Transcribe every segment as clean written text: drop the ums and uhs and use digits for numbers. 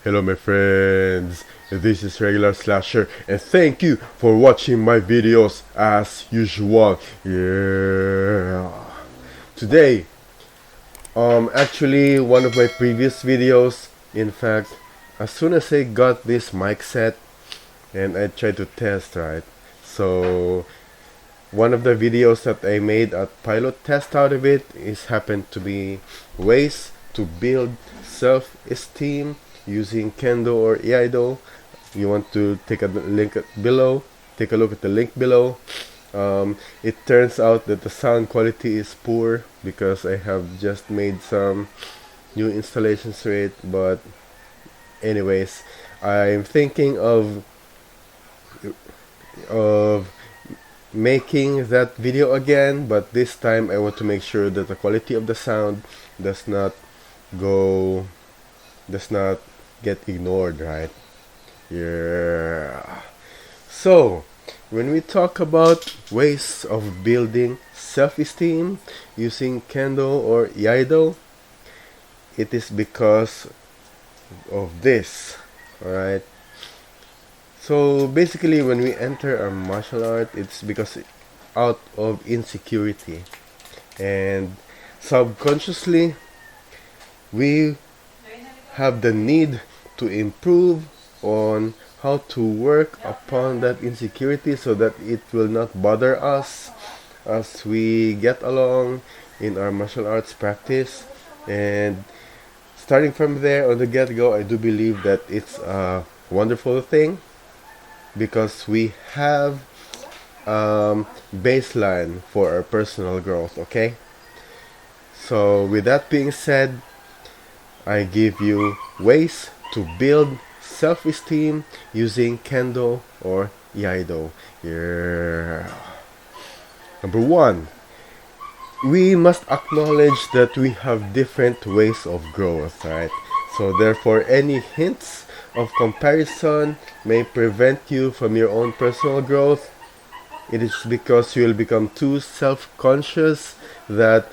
Hello my friends, this is Regular Slasher and thank you for watching my videos as usual. Yeah. Today, actually one of my previous videos, in fact, as soon as I got this mic set and I tried to test, right? So one of the videos that I made a pilot test out of it is happened to be ways to build self-esteem using Kendo or Iaido. You want to take a link below, take a look at the link below. It turns out that the sound quality is poor because I have just made some new installations to it, but anyways, I'm thinking of making that video again, but this time I want to make sure that the quality of the sound does not get ignored, right? Yeah. So when we talk about ways of building self-esteem using Kendo or Iaido, it is because of this. Alright, so basically when we enter a martial art, it's because out of insecurity, and subconsciously we have the need to improve on how to work upon that insecurity so that it will not bother us as we get along in our martial arts practice. And starting from there on the get-go, I do believe that it's a wonderful thing because we have baseline for our personal growth. Okay, so with that being said, I give you ways to build self-esteem using Kendo or Iaido. Yeah. Number one, we must acknowledge that we have different ways of growth, right? So therefore, any hints of comparison may prevent you from your own personal growth. It is because you will become too self-conscious that,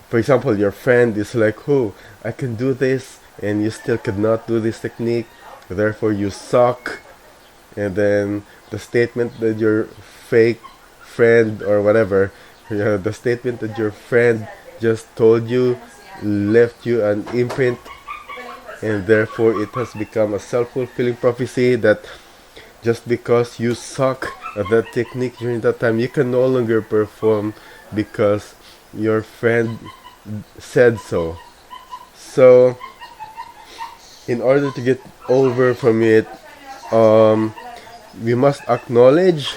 for example, your friend is like, oh, I can do this, and you still cannot do this technique, therefore you suck. And then the statement that your fake friend or whatever, the statement that your friend just told you left you an imprint, and therefore it has become a self-fulfilling prophecy that just because you suck at that technique during that time, you can no longer perform because your friend said so. So in order to get over from it, we must acknowledge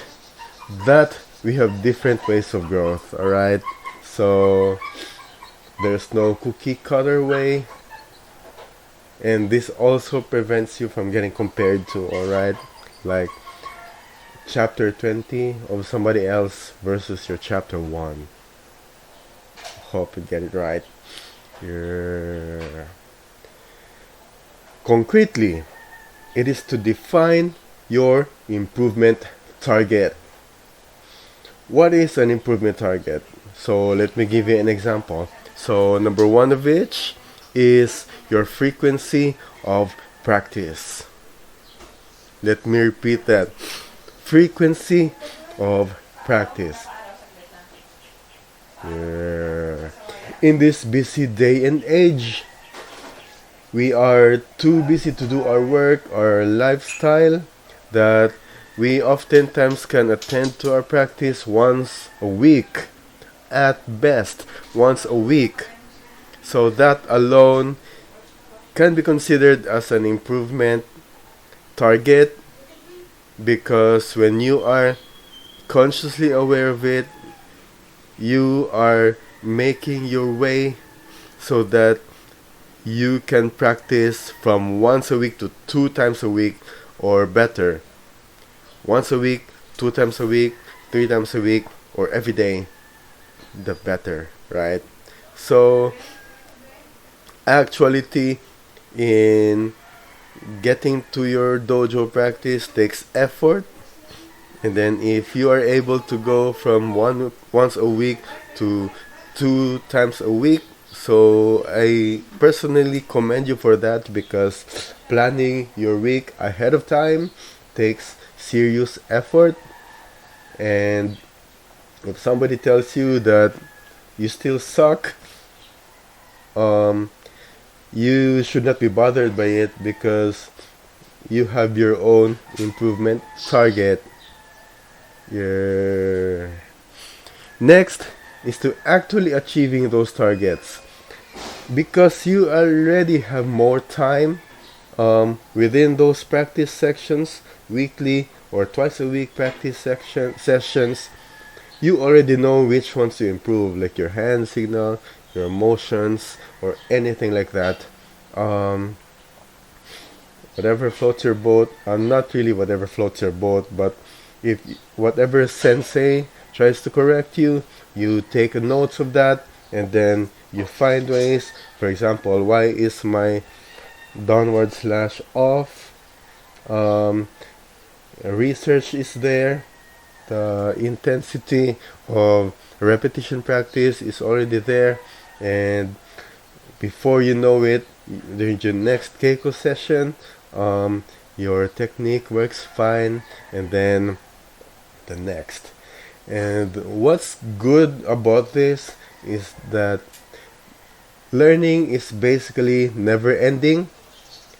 that we have different ways of growth. Alright, so there's no cookie cutter way, and this also prevents you from getting compared to, alright, like chapter 20 of somebody else versus your chapter 1. Hope you get it right. Yeah. Concretely, it is to define your improvement target. What is an improvement target? So let me give you an example. So number one of which is your frequency of practice. Let me repeat that. Frequency of practice. Yeah. In this busy day and age, we are too busy to do our work, our lifestyle, that we oftentimes can attend to our practice once a week, at best, once a week. So that alone can be considered as an improvement target, because when you are consciously aware of it, you are making your way so that you can practice from once a week to 2 times a week or better. Once a week, 2 times a week, 3 times a week, or every day, the better, right? So actuality in getting to your dojo practice takes effort, and then if you are able to go from once a week to 2 times a week, So I personally commend you for that, because planning your week ahead of time takes serious effort. And if somebody tells you that you still suck, um, you should not be bothered by it, because you have your own improvement target. Yeah. Next is to actually achieving those targets, because you already have more time within those practice sections, weekly or twice a week practice sessions. You already know which ones to improve, like your hand signal, your emotions, or anything like that. Um, Whatever floats your boat. Not really whatever floats your boat, but if whatever sensei tries to correct you, you take notes of that, and then you find ways. For example, why is my downward slash off? Research is there. The intensity of repetition practice is already there, and before you know it, during your next Keiko session, your technique works fine, and then the next. And what's good about this is that learning is basically never ending.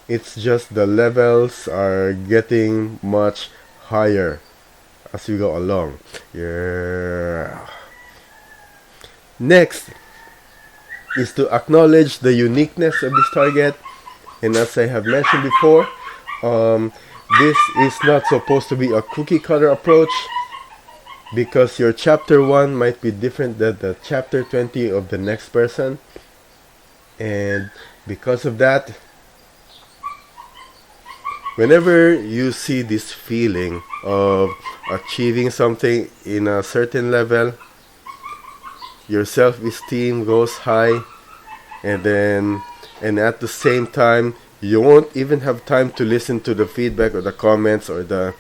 It's just the levels are getting much higher as we go along. Yeah. Next is to acknowledge the uniqueness of this target. And as I have mentioned before, this is not supposed to be a cookie cutter approach, because your chapter 1 might be different than the chapter 20 of the next person. And because of that, whenever you see this feeling of achieving something in a certain level, your self-esteem goes high, and at the same time, you won't even have time to listen to the feedback or the comments or the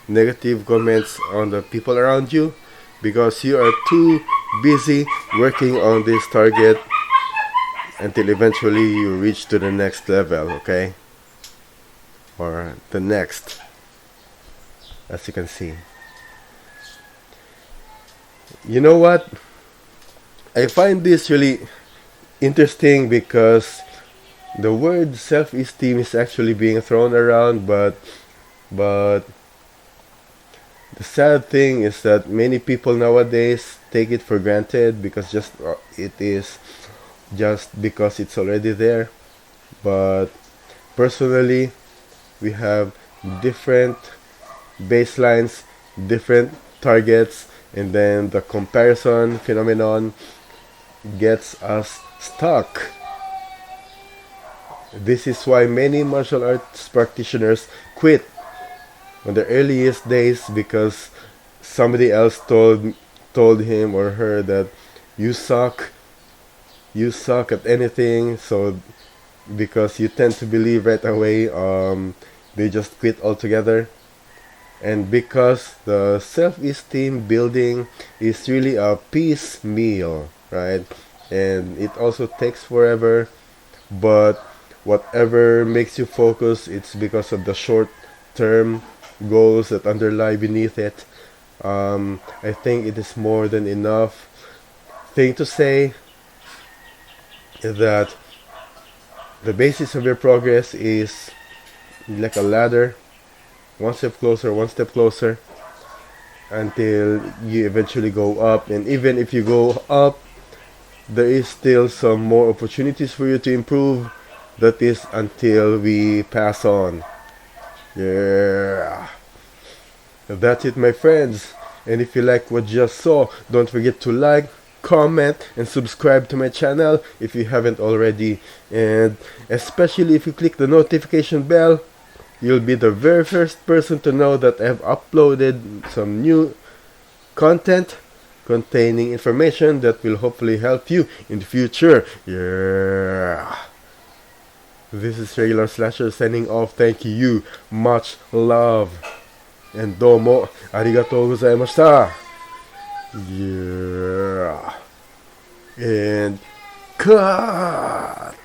negative comments on the people around you, because you are too busy working on this target until eventually you reach to the next level, okay? Or the next, as you can see. You know what? I find this really interesting, because the word self-esteem is actually being thrown around, but the sad thing is that many people nowadays take it for granted, because it is just because it's already there. But personally, we have different baselines, different targets, and then the comparison phenomenon gets us stuck. This is why many martial arts practitioners quit on the earliest days, because somebody else told him or her that you suck at anything. So because you tend to believe right away, they just quit altogether. And because the self-esteem building is really a piecemeal, right? And it also takes forever, but whatever makes you focus, it's because of the short-term goals that underlie beneath it. I think it is more than enough thing to say that the basis of your progress is like a ladder, one step closer, until you eventually go up. And even if you go up, there is still some more opportunities for you to improve. That is until we pass on. Yeah. That's it, my friends. And if you like what you just saw, don't forget to like, comment, and subscribe to my channel if you haven't already. And especially if you click the notification bell, you'll be the very first person to know that I've uploaded some new content containing information that will hopefully help you in the future. Yeah. This is Regular Slasher signing off. Thank you. Much love. And どうもありがとうございました. Yeah. And Cut!